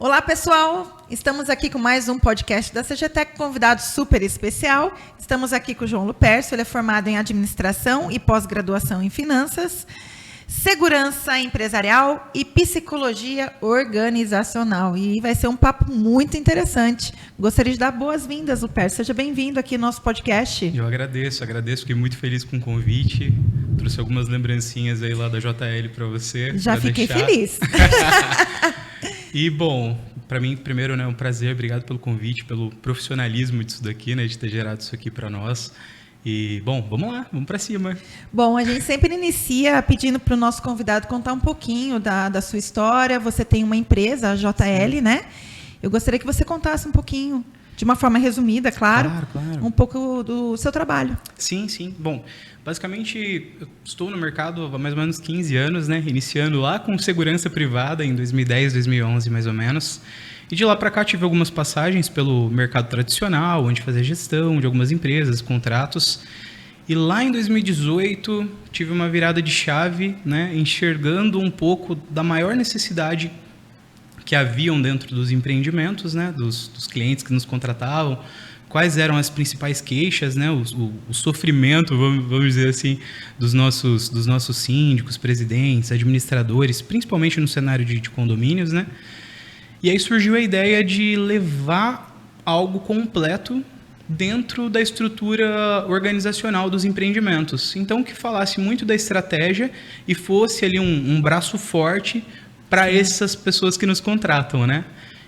Olá, pessoal! Estamos aqui com mais um podcast da CGTEC, convidado super especial. Estamos aqui com o João Lupercio, ele é formado em Administração e pós-graduação em Finanças, Segurança Empresarial e Psicologia Organizacional. E vai ser um papo muito interessante. Gostaria de dar boas-vindas, Lupercio. Seja bem-vindo aqui no nosso podcast. Eu agradeço. Fiquei muito feliz com o convite. Trouxe algumas lembrancinhas aí lá da JL para você. Já fiquei feliz. E, bom, para mim, primeiro, né, é um prazer. Obrigado pelo convite, pelo profissionalismo disso daqui, né, de ter gerado isso aqui para nós. E, bom, vamos lá, vamos para cima. Bom, a gente sempre inicia pedindo para o nosso convidado contar um pouquinho da sua história. Você tem uma empresa, a JL, Sim. né? Eu gostaria que você contasse um pouquinho, de uma forma resumida, claro, um pouco do seu trabalho. Sim. Bom, basicamente, eu estou no mercado há mais ou menos 15 anos, né? Iniciando lá com segurança privada em 2010, 2011, mais ou menos. E de lá para cá tive algumas passagens pelo mercado tradicional, onde fazia gestão de algumas empresas, contratos. E lá em 2018 tive uma virada de chave, né? Enxergando um pouco da maior necessidade que haviam dentro dos empreendimentos, né? Dos clientes que nos contratavam. Quais eram as principais queixas, né? O sofrimento, vamos dizer assim, dos nossos síndicos, presidentes, administradores, principalmente no cenário de condomínios, né? E aí surgiu a ideia de levar algo completo dentro da estrutura organizacional dos empreendimentos. Então, que falasse muito da estratégia e fosse ali um braço forte para essas pessoas que nos contratam, né?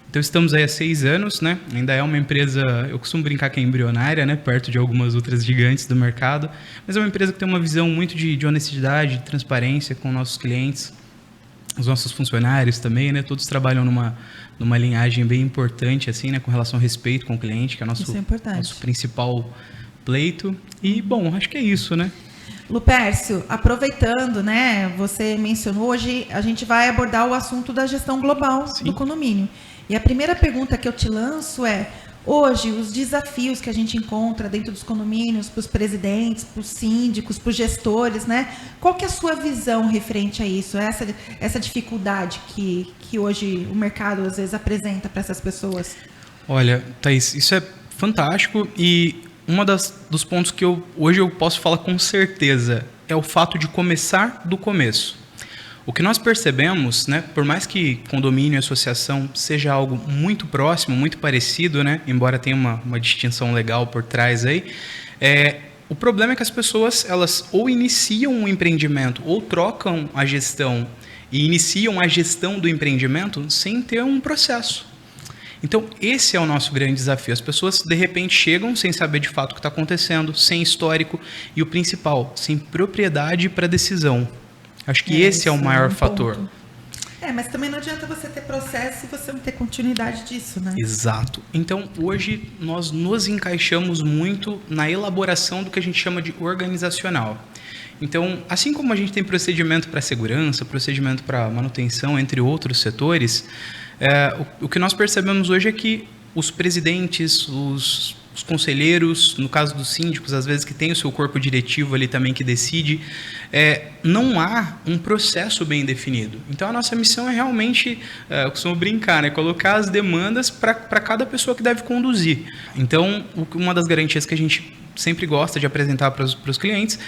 Então, estamos aí há 6 anos, né? Ainda é uma empresa, eu costumo brincar que é embrionária, né? Perto de algumas outras gigantes do mercado, mas é uma empresa que tem uma visão muito de honestidade, de transparência com nossos clientes, os nossos funcionários também, né? Todos trabalham numa linhagem bem importante, assim, né? Com relação ao respeito com o cliente, que é nosso principal pleito. E, bom, acho que é isso, né? Lupercio, aproveitando, né? Você mencionou, hoje a gente vai abordar o assunto da gestão global Sim. do condomínio. E a primeira pergunta que eu te lanço é: hoje, os desafios que a gente encontra dentro dos condomínios, para os presidentes, para os síndicos, para os gestores, né? Qual que é a sua visão referente a isso? Essa dificuldade que hoje o mercado, às vezes, apresenta para essas pessoas? Olha, Thaís, isso é fantástico e dos pontos que hoje eu posso falar com certeza é o fato de começar do começo. O que nós percebemos, né, por mais que condomínio e associação seja algo muito próximo, muito parecido, né, embora tenha uma distinção legal por trás aí, o problema é que as pessoas elas ou iniciam um empreendimento ou trocam a gestão e iniciam a gestão do empreendimento sem ter um processo. Então, esse é o nosso grande desafio. As pessoas, de repente, chegam sem saber de fato o que está acontecendo, sem histórico e, o principal, sem propriedade para decisão. Acho que esse é o maior fator. Mas também não adianta você ter processo e você não ter continuidade disso, né? Exato. Então, hoje, nós nos encaixamos muito na elaboração do que a gente chama de organizacional. Então, assim como a gente tem procedimento para segurança, procedimento para manutenção, entre outros setores, o que nós percebemos hoje é que os presidentes, os conselheiros, no caso dos síndicos, às vezes que tem o seu corpo diretivo ali também que decide, não há um processo bem definido. Então, a nossa missão é realmente, eu costumo brincar, né, colocar as demandas para cada pessoa que deve conduzir. Então, uma das garantias que a gente sempre gosta de apresentar para os clientes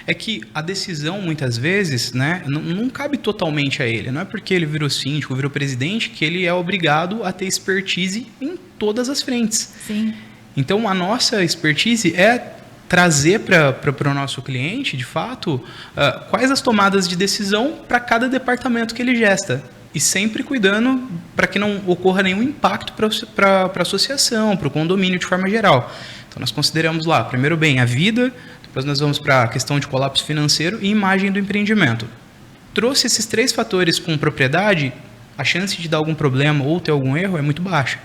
é que a decisão, muitas vezes, né, não cabe totalmente a ele. Não é porque ele virou síndico, virou presidente, que ele é obrigado a ter expertise em todas as frentes. Sim. Então, a nossa expertise é trazer para o nosso cliente, de fato, quais as tomadas de decisão para cada departamento que ele gesta. E sempre cuidando para que não ocorra nenhum impacto para a associação, para o condomínio de forma geral. Então, nós consideramos lá, primeiro bem, a vida, depois nós vamos para a questão de colapso financeiro e imagem do empreendimento. Trouxe esses 3 fatores com propriedade, a chance de dar algum problema ou ter algum erro é muito baixa.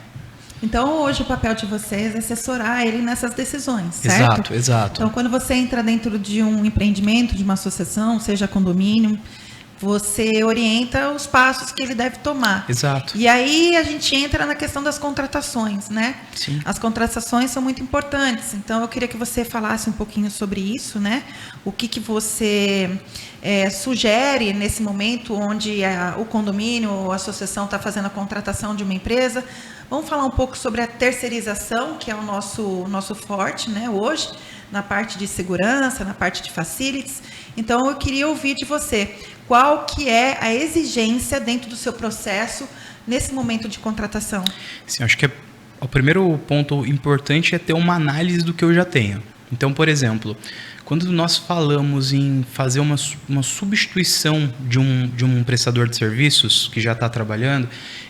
Então, hoje o papel de vocês é assessorar ele nessas decisões, certo? Exato. Então, quando você entra dentro de um empreendimento, de uma associação, seja condomínio, você orienta os passos que ele deve tomar. Exato. E aí a gente entra na questão das contratações, né? Sim. As contratações são muito importantes. Então, eu queria que você falasse um pouquinho sobre isso, né? O que você sugere nesse momento onde o condomínio ou a associação está fazendo a contratação de uma empresa. Vamos falar um pouco sobre a terceirização, que é o nosso forte, né, hoje, na parte de segurança, na parte de facilities. Então, eu queria ouvir de você, qual que é a exigência dentro do seu processo nesse momento de contratação? Sim, acho que o primeiro ponto importante é ter uma análise do que eu já tenho. Então, por exemplo, quando nós falamos em fazer uma substituição de um prestador de serviços que já está trabalhando,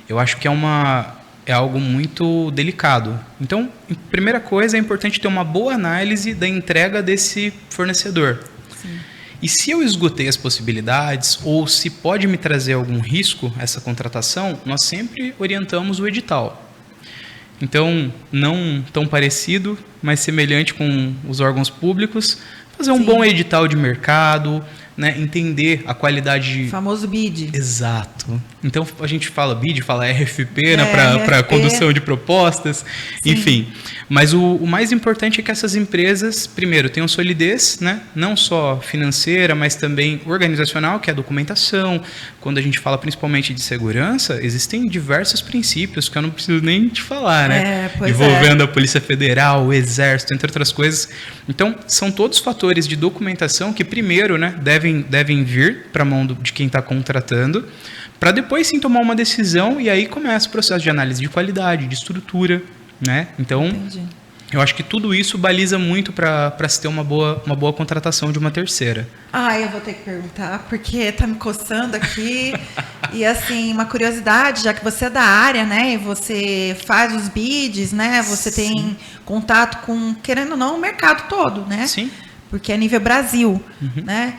eu acho que é algo muito delicado. Então, a primeira coisa, é importante ter uma boa análise da entrega desse fornecedor. Sim. E se eu esgotei as possibilidades, ou se pode me trazer algum risco essa contratação, nós sempre orientamos o edital. Então, não tão parecido, mas semelhante com os órgãos públicos, fazer um Sim. bom edital de mercado, né, entender a qualidade... O famoso BID. Exato. Então, a gente fala BID, fala RFP, né, para condução de propostas, Sim. enfim. Mas o mais importante é que essas empresas, primeiro, tenham solidez, né, não só financeira, mas também organizacional, que é a documentação. Quando a gente fala principalmente de segurança, existem diversos princípios que eu não preciso nem te falar, né? Envolvendo a Polícia Federal, o Exército, entre outras coisas. Então, são todos fatores de documentação que, primeiro, né, devem vir para a mão de quem está contratando, para depois sim tomar uma decisão, e aí começa o processo de análise de qualidade, de estrutura, né? Então, Entendi. Eu acho que tudo isso baliza muito para se ter uma boa contratação de uma terceira. Eu vou ter que perguntar, porque tá me coçando aqui. E assim, uma curiosidade, já que você é da área, né? E você faz os bids, né? Você Sim. tem contato com, querendo ou não, o mercado todo, né? Sim. Porque é nível Brasil, né?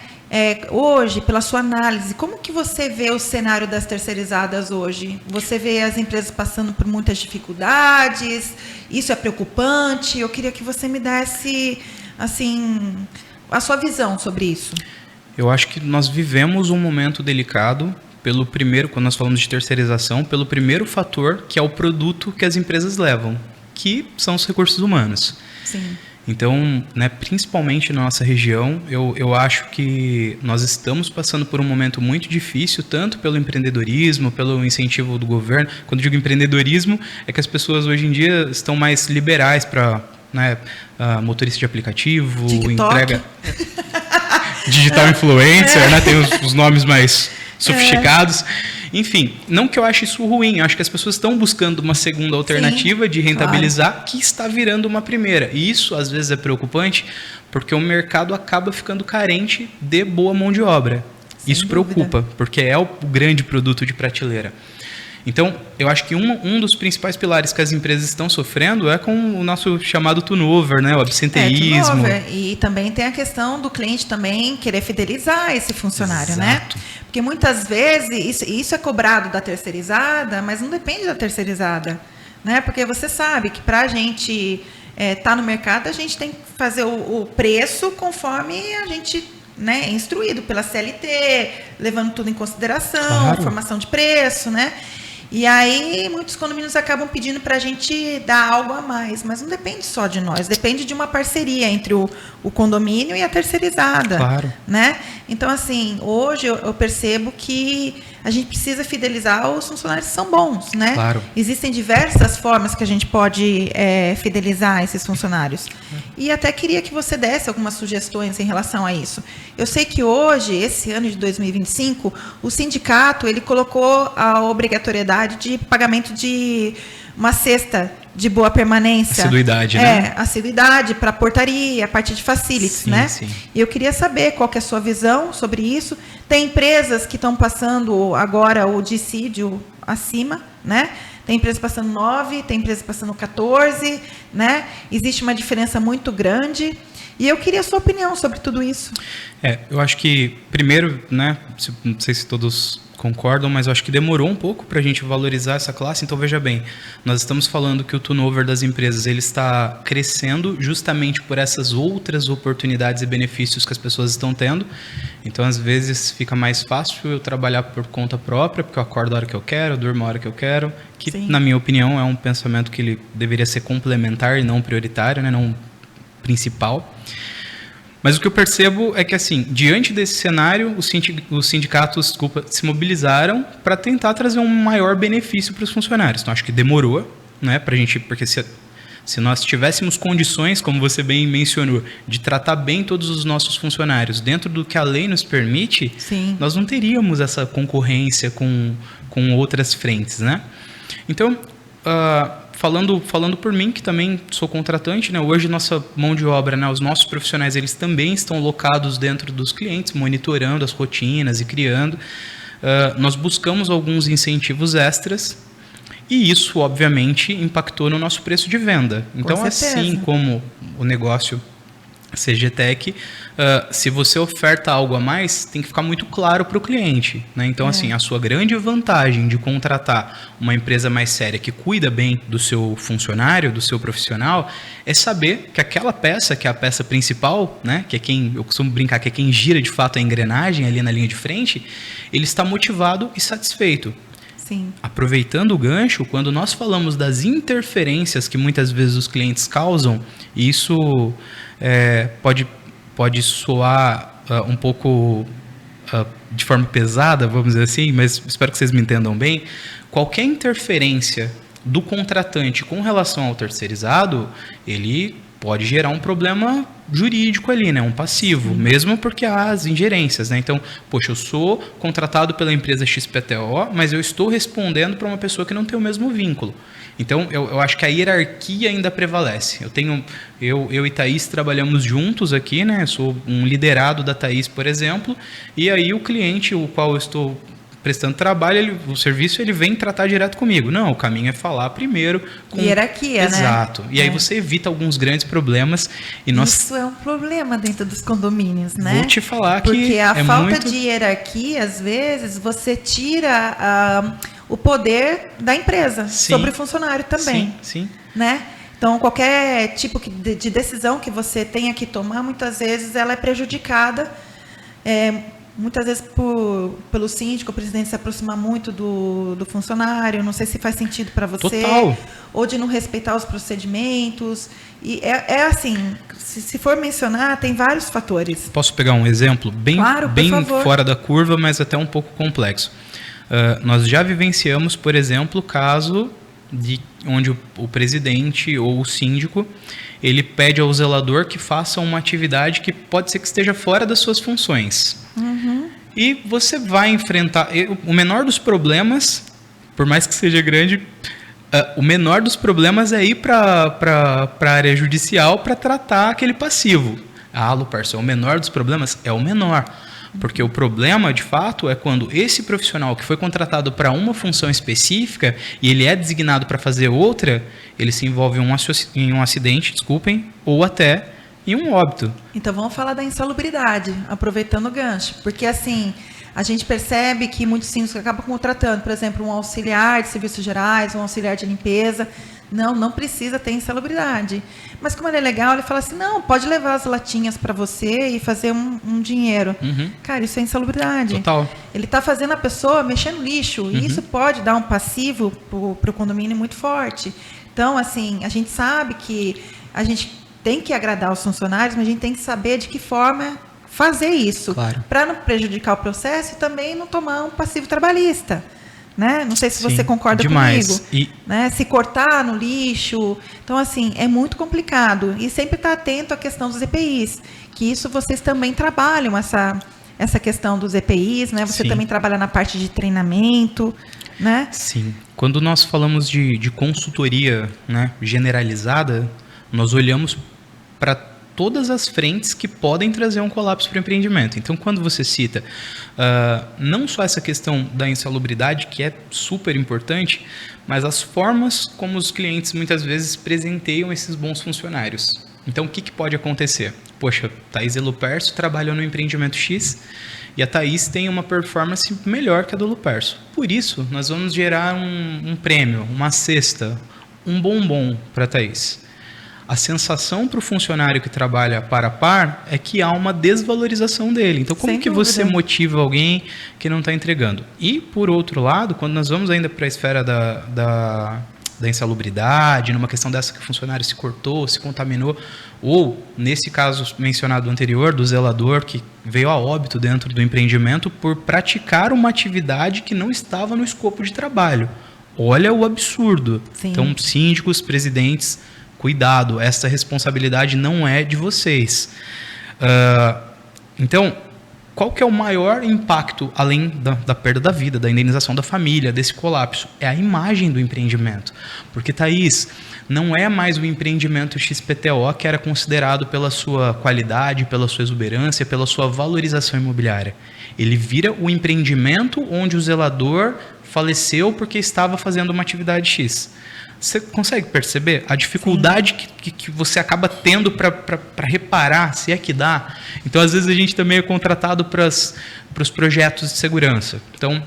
Hoje, pela sua análise, como que você vê o cenário das terceirizadas hoje? Você vê as empresas passando por muitas dificuldades? Isso é preocupante? Eu queria que você me desse, assim, a sua visão sobre isso. Eu acho que nós vivemos um momento delicado, quando nós falamos de terceirização, pelo primeiro fator, que é o produto que as empresas levam, que são os recursos humanos. Sim. Então, né, principalmente na nossa região, eu acho que nós estamos passando por um momento muito difícil, tanto pelo empreendedorismo, pelo incentivo do governo. Quando eu digo empreendedorismo, é que as pessoas hoje em dia estão mais liberais para, né, motorista de aplicativo, TikTok. Entrega digital influencer, né, tem os nomes mais sofisticados. Enfim, não que eu ache isso ruim, eu acho que as pessoas estão buscando uma segunda alternativa, sim, de rentabilizar, claro, que está virando uma primeira. E isso, às vezes, é preocupante, porque o mercado acaba ficando carente de boa mão de obra. Sem isso dúvida. Preocupa, porque é o grande produto de prateleira. Então, eu acho que um dos principais pilares que as empresas estão sofrendo é com o nosso chamado turnover, né? O absenteísmo. Turnover. E também tem a questão do cliente também querer fidelizar esse funcionário, exato, né? Porque muitas vezes isso é cobrado da terceirizada, mas não depende da terceirizada, né? Porque você sabe que para a gente estar no mercado, a gente tem que fazer o preço conforme a gente, né, é instruído pela CLT, levando tudo em consideração, claro, formação de preço, né? E aí, muitos condomínios acabam pedindo para a gente dar algo a mais, mas não depende só de nós, depende de uma parceria entre o condomínio e a terceirizada, claro, né? Então, assim, hoje eu percebo que a gente precisa fidelizar os funcionários que são bons, né? Claro. Existem diversas formas que a gente pode fidelizar esses funcionários. E até queria que você desse algumas sugestões em relação a isso. Eu sei que hoje, esse ano de 2025, o sindicato ele colocou a obrigatoriedade de pagamento de uma cesta de boa permanência. Assiduidade, né? Assiduidade para portaria, a parte de facilities, sim, né? Sim. E eu queria saber qual que é a sua visão sobre isso. Tem empresas que estão passando agora o dissídio acima, né? Tem empresas passando 9, tem empresas passando 14, né? Existe uma diferença muito grande. E eu queria a sua opinião sobre tudo isso. Eu acho que, primeiro, né, não sei se todos concordam, mas eu acho que demorou um pouco para a gente valorizar essa classe. Então, veja bem, nós estamos falando que o turnover das empresas ele está crescendo justamente por essas outras oportunidades e benefícios que as pessoas estão tendo. Então, às vezes, fica mais fácil eu trabalhar por conta própria, porque eu acordo a hora que eu quero, eu durmo a hora que eu quero, que, Sim. na minha opinião, é um pensamento que ele deveria ser complementar e não prioritário, né, não principal. Mas o que eu percebo é que, assim, diante desse cenário, os sindicatos, se mobilizaram para tentar trazer um maior benefício para os funcionários. Então, acho que demorou, né, pra gente, porque se nós tivéssemos condições, como você bem mencionou, de tratar bem todos os nossos funcionários dentro do que a lei nos permite, Sim. nós não teríamos essa concorrência com outras frentes, né? Então, falando por mim, que também sou contratante, né? Hoje nossa mão de obra, né? Os nossos profissionais, eles também estão locados dentro dos clientes, monitorando as rotinas e criando. Nós buscamos alguns incentivos extras e isso, obviamente, impactou no nosso preço de venda. Então, assim como o negócio CGTech, se você oferta algo a mais, tem que ficar muito claro para o cliente, né? Então, assim, a sua grande vantagem de contratar uma empresa mais séria que cuida bem do seu funcionário, do seu profissional, é saber que aquela peça, que é a peça principal, né? Que é quem, eu costumo brincar, que é quem gira de fato a engrenagem ali na linha de frente, ele está motivado e satisfeito. Sim. Aproveitando o gancho, quando nós falamos das interferências que muitas vezes os clientes causam, e isso pode soar um pouco de forma pesada, vamos dizer assim, mas espero que vocês me entendam bem. Qualquer interferência do contratante com relação ao terceirizado, ele pode gerar um problema jurídico ali, né? Um passivo, Sim. mesmo porque há as ingerências, né? Então, poxa, eu sou contratado pela empresa XPTO, mas eu estou respondendo para uma pessoa que não tem o mesmo vínculo. Então, eu acho que a hierarquia ainda prevalece. Eu e Thaís trabalhamos juntos aqui, né? Eu sou um liderado da Thaís, por exemplo, e aí o cliente, o qual eu estou prestando trabalho, o serviço, ele vem tratar direto comigo. Não, o caminho é falar primeiro com... Hierarquia, Exato. né? E aí você evita alguns grandes problemas. E Isso é um problema dentro dos condomínios, né? Vou te falar que porque a falta de hierarquia, às vezes, você tira o poder da empresa Sim. sobre o funcionário também. Sim. Né? Então, qualquer tipo de decisão que você tenha que tomar, muitas vezes ela é prejudicada. Muitas vezes pelo síndico, o presidente se aproxima muito do funcionário, não sei se faz sentido para você. Total. Ou de não respeitar os procedimentos. E assim, se for mencionar, tem vários fatores. Posso pegar um exemplo bem fora da curva, mas até um pouco complexo. Nós já vivenciamos, por exemplo, o caso onde o presidente ou o síndico ele pede ao zelador que faça uma atividade que pode ser que esteja fora das suas funções. Uhum. E você vai enfrentar... O menor dos problemas, por mais que seja grande, o menor dos problemas é ir para a área judicial para tratar aquele passivo. Lupercio, o menor dos problemas é o menor. Porque o problema, de fato, é quando esse profissional que foi contratado para uma função específica e ele é designado para fazer outra, ele se envolve em um acidente, ou até em um óbito. Então, vamos falar da insalubridade, aproveitando o gancho. Porque, assim, a gente percebe que muitos síndicos acabam contratando, por exemplo, um auxiliar de serviços gerais, um auxiliar de limpeza. Não precisa ter insalubridade. Mas como ele é legal, ele fala assim, não, pode levar as latinhas para você e fazer um dinheiro. Uhum. Cara, isso é insalubridade. Total. Ele está fazendo a pessoa mexer no lixo. E isso pode dar um passivo para o condomínio muito forte. Então, assim, a gente sabe que a gente tem que agradar os funcionários, mas a gente tem que saber de que forma fazer isso. Claro. Para não prejudicar o processo e também não tomar um passivo trabalhista. Né? Não sei se você concorda comigo. Né? Se cortar no lixo. Então, assim, é muito complicado. E sempre estar atento à questão dos EPIs. Que isso vocês também trabalham, essa questão dos EPIs. Né? Você também trabalha na parte de treinamento. Né? Sim. Quando nós falamos de consultoria, né, generalizada, nós olhamos para todas as frentes que podem trazer um colapso para o empreendimento. Então, quando você cita não só essa questão da insalubridade, que é super importante, mas as formas como os clientes muitas vezes presenteiam esses bons funcionários. Então, o que pode acontecer? Poxa, Thaís e Lupercio trabalham no empreendimento X E a Thaís tem uma performance melhor que a do Lupercio. Por isso, nós vamos gerar um prêmio, uma cesta, um bombom para a Thaís. A sensação para o funcionário que trabalha par a par é que há uma desvalorização dele. Então, como que você motiva alguém que não está entregando? E, por outro lado, quando nós vamos ainda para a esfera da insalubridade, numa questão dessa que o funcionário se cortou, se contaminou, ou, nesse caso mencionado anterior, do zelador que veio a óbito dentro do empreendimento por praticar uma atividade que não estava no escopo de trabalho. Olha o absurdo. Sim. Então, síndicos, presidentes, cuidado, essa responsabilidade não é de vocês. Então, qual que é o maior impacto, além da perda da vida, da indenização da família, desse colapso? É a imagem do empreendimento. Porque, Thaís, não é mais o empreendimento XPTO que era considerado pela sua qualidade, pela sua exuberância, pela sua valorização imobiliária. Ele vira o empreendimento onde o zelador faleceu porque estava fazendo uma atividade X. Você consegue perceber a dificuldade que você acaba tendo para reparar, se é que dá? Então, às vezes, a gente também é contratado para os projetos de segurança. Então,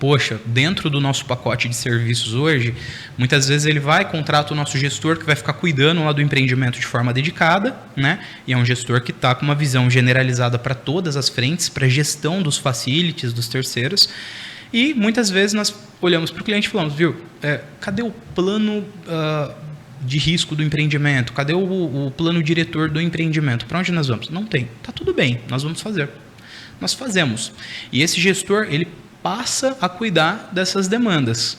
poxa, dentro do nosso pacote de serviços hoje, muitas vezes ele contrata o nosso gestor que vai ficar cuidando lá do empreendimento de forma dedicada, né? E é um gestor que está com uma visão generalizada para todas as frentes, para a gestão dos facilities, dos terceiros. E muitas vezes nós olhamos para o cliente e falamos, viu, cadê o plano de risco do empreendimento? Cadê o plano diretor do empreendimento? Para onde nós vamos? Não tem. Está tudo bem, nós vamos fazer. Nós fazemos. E esse gestor, ele passa a cuidar dessas demandas.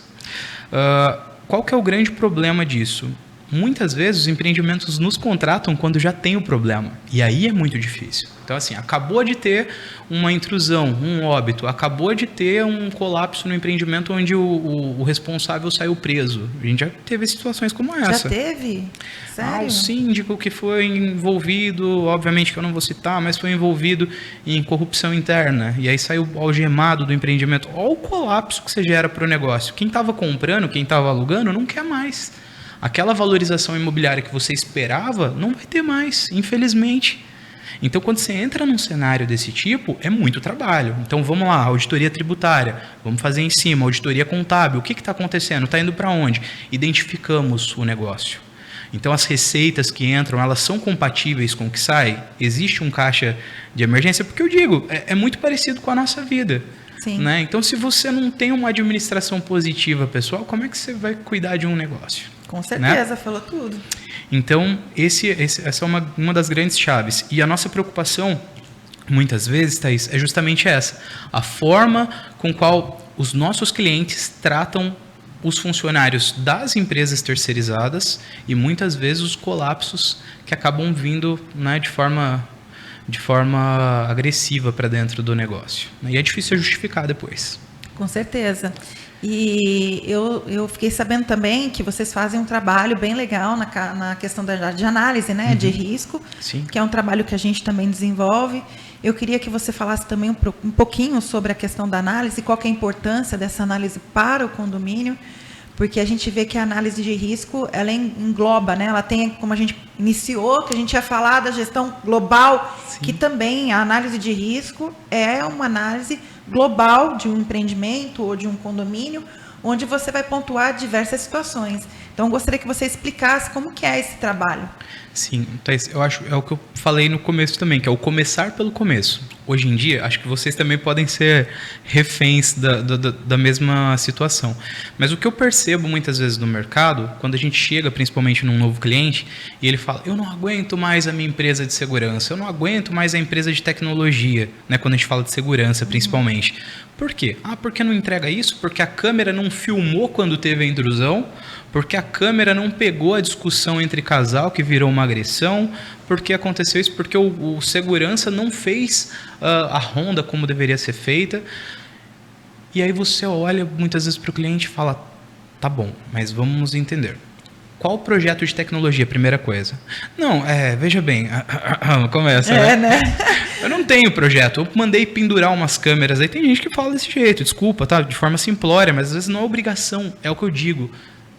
Qual que é o grande problema disso? Muitas vezes os empreendimentos nos contratam quando já tem o problema. E aí é muito difícil. Então, assim, acabou de ter uma intrusão, um óbito, acabou de ter um colapso no empreendimento onde o responsável saiu preso. A gente já teve situações como essa. Já teve? Sério? O síndico que foi envolvido, obviamente que eu não vou citar, mas foi envolvido em corrupção interna. E aí saiu algemado do empreendimento. Olha o colapso que você gera para o negócio. Quem estava comprando, quem estava alugando, não quer mais. Aquela valorização imobiliária que você esperava, não vai ter mais, infelizmente. Então, quando você entra num cenário desse tipo, é muito trabalho. Então, vamos lá, auditoria tributária, vamos fazer em cima, auditoria contábil, o que está acontecendo? Está indo para onde? Identificamos o negócio. Então, as receitas que entram, elas são compatíveis com o que sai? Existe um caixa de emergência? Porque eu digo, é muito parecido com a nossa vida. Sim. Né? Então, se você não tem uma administração positiva, pessoal, como é que você vai cuidar de um negócio? Com certeza, né? Falou tudo. Então, essa é uma das grandes chaves. E a nossa preocupação, muitas vezes, Thaís, é justamente essa. A forma com qual os nossos clientes tratam os funcionários das empresas terceirizadas e, muitas vezes, os colapsos que acabam vindo, né, de forma agressiva para dentro do negócio. E é difícil justificar depois. Com certeza. E eu fiquei sabendo também que vocês fazem um trabalho bem legal na questão de análise, né, de risco, Sim. que é um trabalho que a gente também desenvolve. Eu queria que você falasse também um pouquinho sobre a questão da análise, qual que é a importância dessa análise para o condomínio, porque a gente vê que a análise de risco, ela engloba, né, ela tem, como a gente iniciou, que a gente ia falar da gestão global, Sim. que também a análise de risco é uma análise global de um empreendimento ou de um condomínio, onde você vai pontuar diversas situações. Então, eu gostaria que você explicasse como que é esse trabalho. Sim, Thaís, eu acho, é o que eu falei no começo também, que é o começar pelo começo. Hoje em dia, acho que vocês também podem ser reféns da mesma situação. Mas o que eu percebo muitas vezes no mercado, quando a gente chega principalmente num novo cliente, e ele fala, eu não aguento mais a minha empresa de segurança, eu não aguento mais a empresa de tecnologia, né, quando a gente fala de segurança principalmente. Por quê? Porque não entrega isso? Porque a câmera não filmou quando teve a intrusão? Porque a câmera não pegou a discussão entre casal que virou uma agressão? Porque aconteceu isso? Porque o segurança não fez a ronda como deveria ser feita? E aí você olha muitas vezes para o cliente e fala, tá bom, mas vamos entender. Qual o projeto de tecnologia, primeira coisa? Não, veja bem, começa, né? Eu não tenho projeto, eu mandei pendurar umas câmeras, aí tem gente que fala desse jeito, desculpa, tá? De forma simplória, mas às vezes não é obrigação, é o que eu digo.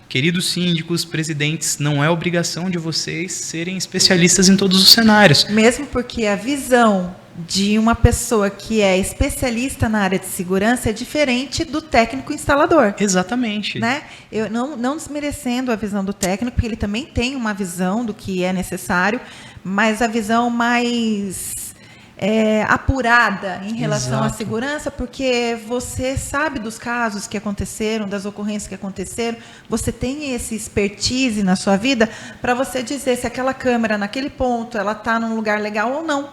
Queridos síndicos, presidentes, não é obrigação de vocês serem especialistas em todos os cenários. Mesmo porque a visão de uma pessoa que é especialista na área de segurança é diferente do técnico instalador. Exatamente. Né? Eu não desmerecendo a visão do técnico, porque ele também tem uma visão do que é necessário, mas a visão mais apurada em relação à segurança, porque você sabe dos casos que aconteceram, das ocorrências que aconteceram, você tem esse expertise na sua vida para você dizer se aquela câmera naquele ponto ela está num lugar legal ou não.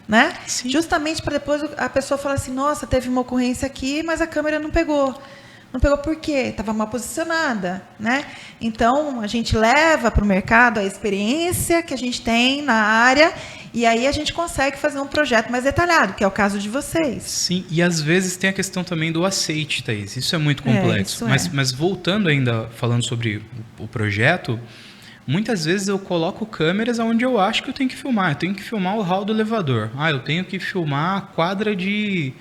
Né? Justamente para depois a pessoa falar assim, nossa, teve uma ocorrência aqui, mas a câmera não pegou. Não pegou por quê? Estava mal posicionada, né? Então, a gente leva para o mercado a experiência que a gente tem na área e aí a gente consegue fazer um projeto mais detalhado, que é o caso de vocês. Sim, e às vezes tem a questão também do aceite, Thaís. Isso é muito complexo. Mas voltando ainda, falando sobre o projeto, muitas vezes eu coloco câmeras onde eu acho que eu tenho que filmar. Eu tenho que filmar o hall do elevador. Eu tenho que filmar a quadra de...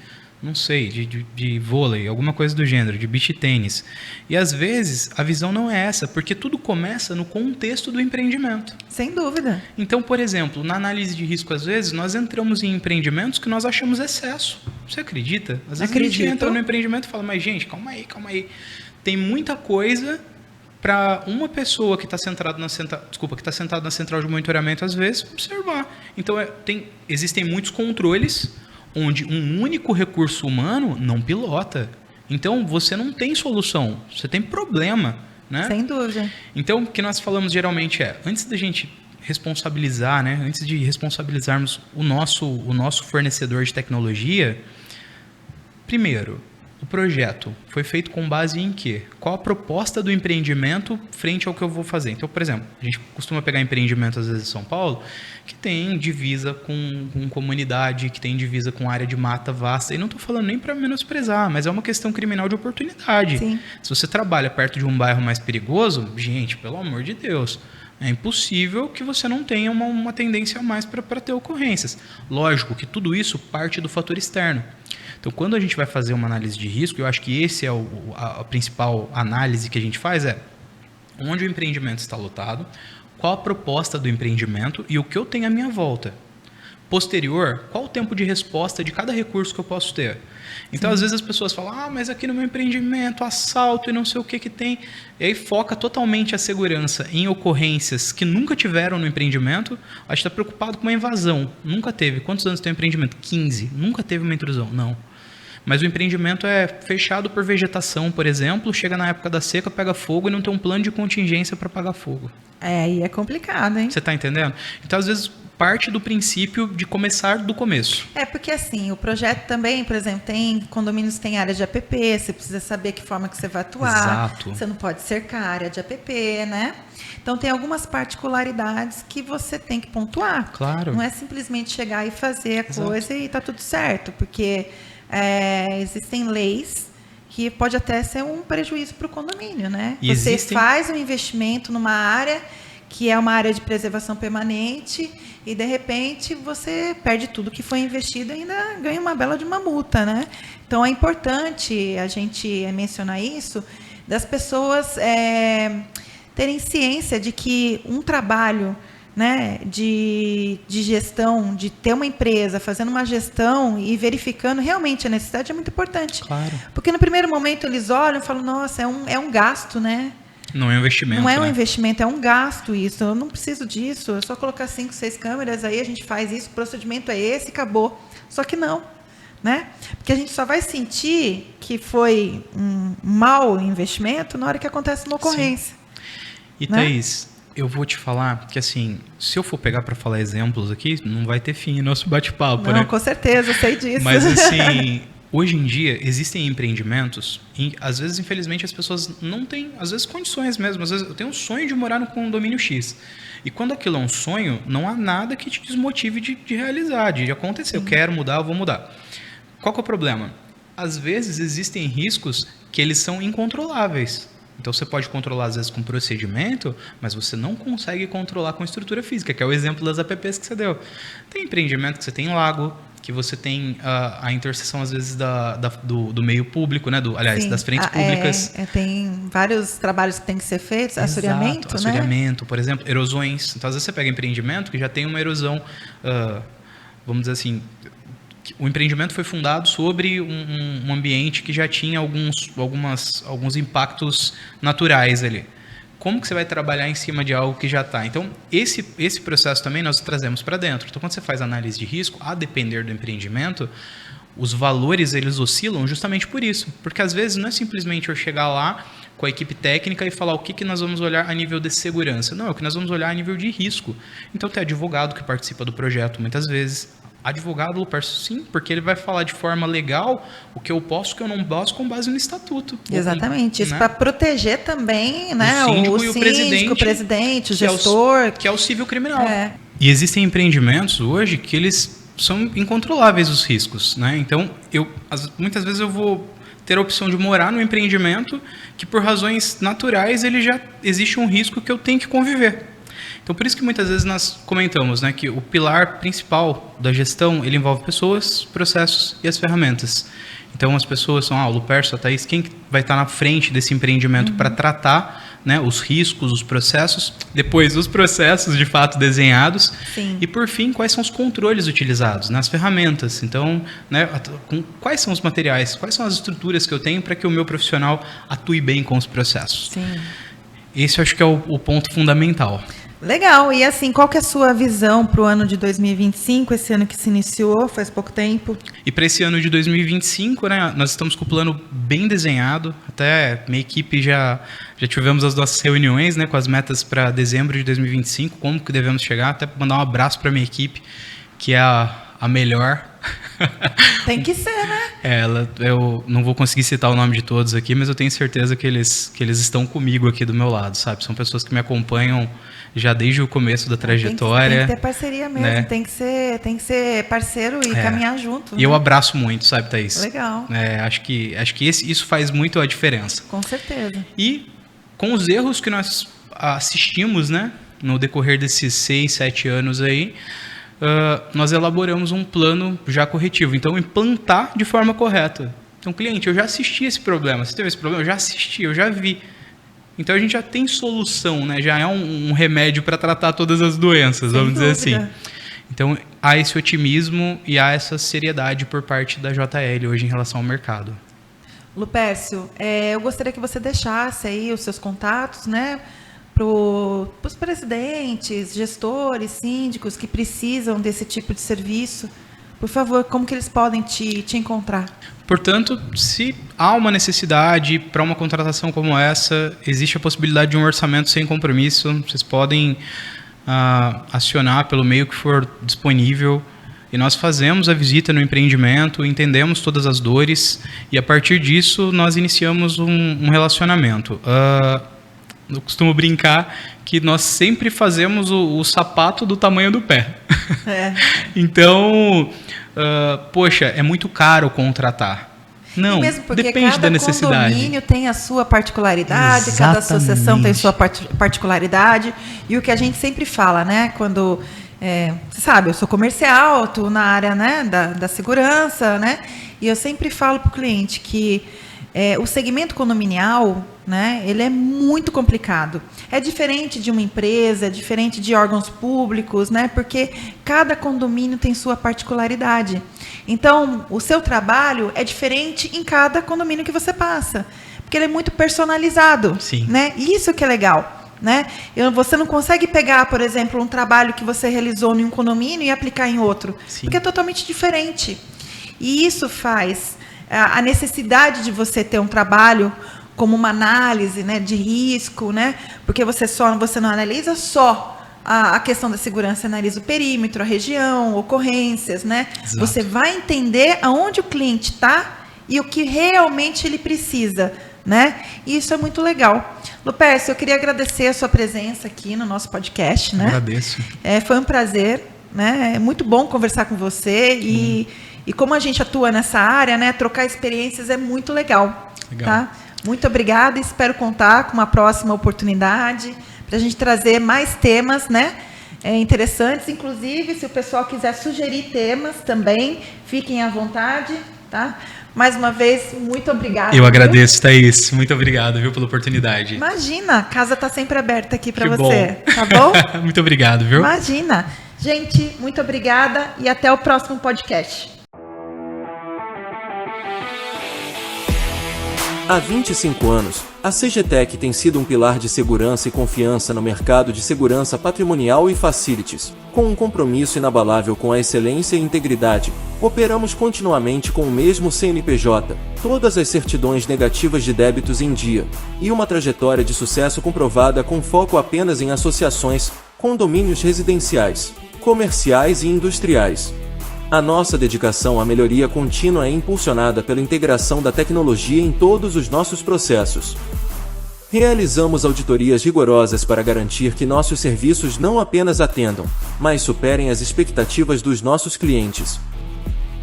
não sei, de vôlei, alguma coisa do gênero, de beach tênis. E às vezes a visão não é essa, porque tudo começa no contexto do empreendimento. Sem dúvida. Então, por exemplo, na análise de risco, às vezes, nós entramos em empreendimentos que nós achamos excesso. Você acredita? Às vezes a gente entra no empreendimento e fala, mas gente, calma aí. Tem muita coisa para uma pessoa que está sentada na central de monitoramento, às vezes, observar. Então, existem muitos controles onde um único recurso humano não pilota. Então, você não tem solução, você tem problema. Né? Sem dúvida. Então, o que nós falamos geralmente antes da gente responsabilizar, né? Antes de responsabilizarmos o nosso fornecedor de tecnologia, primeiro, o projeto foi feito com base em quê? Qual a proposta do empreendimento frente ao que eu vou fazer? Então, por exemplo, a gente costuma pegar empreendimentos, às vezes, em São Paulo, que tem divisa com comunidade, que tem divisa com área de mata vasta. E não estou falando nem para menosprezar, mas é uma questão criminal de oportunidade. Sim. Se você trabalha perto de um bairro mais perigoso, gente, pelo amor de Deus, é impossível que você não tenha uma tendência a mais para ter ocorrências. Lógico que tudo isso parte do fator externo. Então, quando a gente vai fazer uma análise de risco, eu acho que esse é a principal análise que a gente faz, onde o empreendimento está lotado, qual a proposta do empreendimento e o que eu tenho à minha volta. Posterior, qual o tempo de resposta de cada recurso que eu posso ter. Então, às vezes as pessoas falam, mas aqui no meu empreendimento, assalto e não sei o que tem. E aí foca totalmente a segurança em ocorrências que nunca tiveram no empreendimento. A gente está preocupado com uma invasão. Nunca teve. Quantos anos tem o empreendimento? 15. Nunca teve uma intrusão. Não. Mas o empreendimento é fechado por vegetação, por exemplo, chega na época da seca, pega fogo e não tem um plano de contingência para apagar fogo. Aí é complicado, hein? Você está entendendo? Então, às vezes, parte do princípio de começar do começo. Porque assim, o projeto também, por exemplo, tem condomínios que tem área de APP, você precisa saber que forma que você vai atuar. Exato. Você não pode cercar a área de APP, né? Então, tem algumas particularidades que você tem que pontuar. Claro. Não é simplesmente chegar e fazer a coisa e tá tudo certo, porque existem leis que pode até ser um prejuízo para o condomínio, né? E você faz um investimento numa área que é uma área de preservação permanente e, de repente, você perde tudo que foi investido e ainda ganha uma bela de uma multa, né? Então, é importante a gente mencionar isso, das pessoas terem ciência de que um trabalho, né, de gestão, de ter uma empresa fazendo uma gestão e verificando realmente a necessidade é muito importante. Claro. Porque no primeiro momento eles olham e falam, nossa, é um gasto, né? Não é um investimento. Não é um investimento, é um gasto isso. Eu não preciso disso, é só colocar 5, 6 câmeras, aí a gente faz isso, o procedimento é esse, acabou. Só que não, né? Porque a gente só vai sentir que foi um mau investimento na hora que acontece uma ocorrência. Sim. E, Thaís, eu vou te falar que, assim, se eu for pegar para falar exemplos aqui, não vai ter fim nosso bate-papo, né? Não, com certeza, eu sei disso. Mas, assim, hoje em dia, existem empreendimentos e, às vezes, infelizmente, as pessoas não têm, às vezes, condições mesmo. Às vezes, eu tenho um sonho de morar no condomínio X. E quando aquilo é um sonho, não há nada que te desmotive de realizar, de acontecer. Sim. Eu quero mudar, eu vou mudar. Qual que é o problema? Às vezes, existem riscos que eles são incontroláveis. Então, você pode controlar, às vezes, com procedimento, mas você não consegue controlar com estrutura física, que é o exemplo das APPs que você deu. Tem empreendimento que você tem lago, que você tem a interseção, às vezes, do meio público, né? Aliás, das frentes públicas. Tem vários trabalhos que tem que ser feitos, Exato, assoreamento, né? Assoreamento, por exemplo, erosões. Então, às vezes, você pega empreendimento que já tem uma erosão vamos dizer assim, o empreendimento foi fundado sobre um ambiente que já tinha alguns impactos naturais ali. Como que você vai trabalhar em cima de algo que já está? Então, esse processo também nós trazemos para dentro. Então, quando você faz análise de risco, a depender do empreendimento, os valores eles oscilam justamente por isso. Porque às vezes não é simplesmente eu chegar lá com a equipe técnica e falar o que nós vamos olhar a nível de segurança. Não, é o que nós vamos olhar a nível de risco. Então, tem advogado que participa do projeto muitas vezes. Advogado, Lupercio, sim, porque ele vai falar de forma legal o que eu posso, o que eu não posso, com base no estatuto. Exatamente, isso, né? Para proteger também, né, o síndico, o presidente, o gestor. Que é o civil criminal. E existem empreendimentos hoje que eles são incontroláveis os riscos, né? Então, muitas vezes eu vou ter a opção de morar no empreendimento que, por razões naturais, ele já existe um risco que eu tenho que conviver. Então, por isso que muitas vezes nós comentamos, né, que o pilar principal da gestão, ele envolve pessoas, processos e as ferramentas. Então, as pessoas são, o Lupercio, a Thaís, quem vai estar na frente desse empreendimento para tratar, né, os riscos, os processos, depois os processos de fato desenhados. Sim. E, por fim, quais são os controles utilizados nas ferramentas. Então, né, quais são os materiais, quais são as estruturas que eu tenho para que o meu profissional atue bem com os processos. Sim. Esse eu acho que é o ponto fundamental. Legal, e assim, qual que é a sua visão para o ano de 2025, esse ano que se iniciou, faz pouco tempo? E para esse ano de 2025, né, nós estamos com o plano bem desenhado, até minha equipe já tivemos as nossas reuniões, né, com as metas para dezembro de 2025, como que devemos chegar, até mandar um abraço para minha equipe, que é a melhor. Tem que ser, né? Eu não vou conseguir citar o nome de todos aqui, mas eu tenho certeza que eles estão comigo aqui do meu lado, sabe? São pessoas que me acompanham já desde o começo da trajetória. Tem que ter parceria mesmo, né? Tem que ser parceiro e caminhar junto. E eu abraço muito, sabe, Thaís? Legal. Acho que isso faz muito a diferença. Com certeza. E com os erros que nós assistimos, né, no decorrer desses 6, 7 anos aí, nós elaboramos um plano já corretivo. Então, implantar de forma correta. Então, cliente, eu já assisti esse problema. Você teve esse problema? Eu já assisti, eu já vi. Então, a gente já tem solução, né? Já é um remédio para tratar todas as doenças, vamos dizer assim. Então, há esse otimismo e há essa seriedade por parte da JL hoje em relação ao mercado. Lupercio, eu gostaria que você deixasse aí os seus contatos, né? Para os presidentes, gestores, síndicos que precisam desse tipo de serviço. Por favor, como que eles podem te encontrar? Portanto, se há uma necessidade para uma contratação como essa, existe a possibilidade de um orçamento sem compromisso. Vocês podem acionar pelo meio que for disponível. E nós fazemos a visita no empreendimento, entendemos todas as dores e, a partir disso, nós iniciamos um relacionamento. Eu costumo brincar que nós sempre fazemos o sapato do tamanho do pé. Então, poxa, é muito caro contratar. Não, mesmo porque depende da necessidade. Cada condomínio tem a sua particularidade, cada associação tem a sua particularidade. E o que a gente sempre fala, né? Quando, você sabe, eu sou comercial, estou na área, né, da segurança, né? E eu sempre falo para o cliente que o segmento condominial, né, ele é muito complicado. É diferente de uma empresa, é diferente de órgãos públicos, né, porque cada condomínio tem sua particularidade. Então, o seu trabalho é diferente em cada condomínio que você passa, porque ele é muito personalizado. Sim. Né? Isso que é legal. Né? Você não consegue pegar, por exemplo, um trabalho que você realizou em um condomínio e aplicar em outro, Sim. porque é totalmente diferente. E isso faz a necessidade de você ter um trabalho como uma análise, né, de risco, né, porque você não analisa só a questão da segurança, você analisa o perímetro, a região, ocorrências, né? Exato. Você vai entender aonde o cliente está e o que realmente ele precisa, né? E isso é muito legal. Lupercio, eu queria agradecer a sua presença aqui no nosso podcast, né? Agradeço. Foi um prazer, né? É muito bom conversar com você e como a gente atua nessa área, né? Trocar experiências é muito legal. Tá? Muito obrigada, espero contar com uma próxima oportunidade para a gente trazer mais temas, né? Interessantes. Inclusive, se o pessoal quiser sugerir temas também, fiquem à vontade, tá? Mais uma vez, muito obrigada. Eu agradeço, Thaís. Muito obrigado, viu, pela oportunidade. Imagina, a casa está sempre aberta aqui para você, tá bom? Muito obrigado, viu? Imagina. Gente, muito obrigada e até o próximo podcast. Há 25 anos, a CGTEC tem sido um pilar de segurança e confiança no mercado de segurança patrimonial e facilities. Com um compromisso inabalável com a excelência e integridade, operamos continuamente com o mesmo CNPJ, todas as certidões negativas de débitos em dia, e uma trajetória de sucesso comprovada com foco apenas em associações, condomínios residenciais, comerciais e industriais. A nossa dedicação à melhoria contínua é impulsionada pela integração da tecnologia em todos os nossos processos. Realizamos auditorias rigorosas para garantir que nossos serviços não apenas atendam, mas superem as expectativas dos nossos clientes.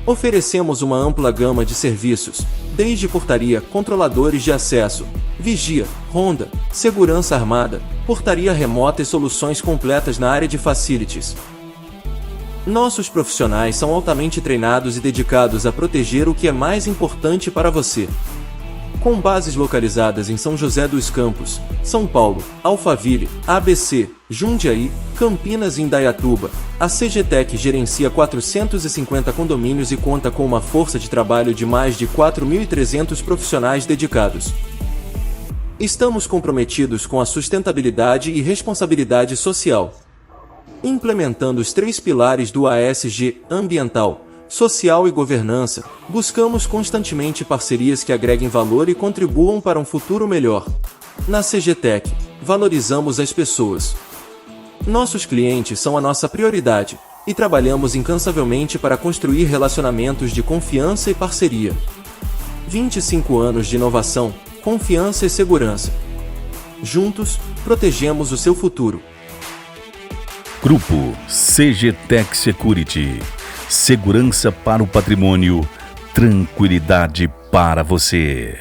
Oferecemos uma ampla gama de serviços, desde portaria, controladores de acesso, vigia, ronda, segurança armada, portaria remota e soluções completas na área de facilities. Nossos profissionais são altamente treinados e dedicados a proteger o que é mais importante para você. Com bases localizadas em São José dos Campos, São Paulo, Alphaville, ABC, Jundiaí, Campinas e Indaiatuba, a CGTEC gerencia 450 condomínios e conta com uma força de trabalho de mais de 4.300 profissionais dedicados. Estamos comprometidos com a sustentabilidade e responsabilidade social, implementando os 3 pilares do ASG, ambiental, social e governança. Buscamos constantemente parcerias que agreguem valor e contribuam para um futuro melhor. Na CGTEC, valorizamos as pessoas. Nossos clientes são a nossa prioridade, e trabalhamos incansavelmente para construir relacionamentos de confiança e parceria. 25 anos de inovação, confiança e segurança. Juntos, protegemos o seu futuro. Grupo CGTEC Security. Segurança para o patrimônio, tranquilidade para você.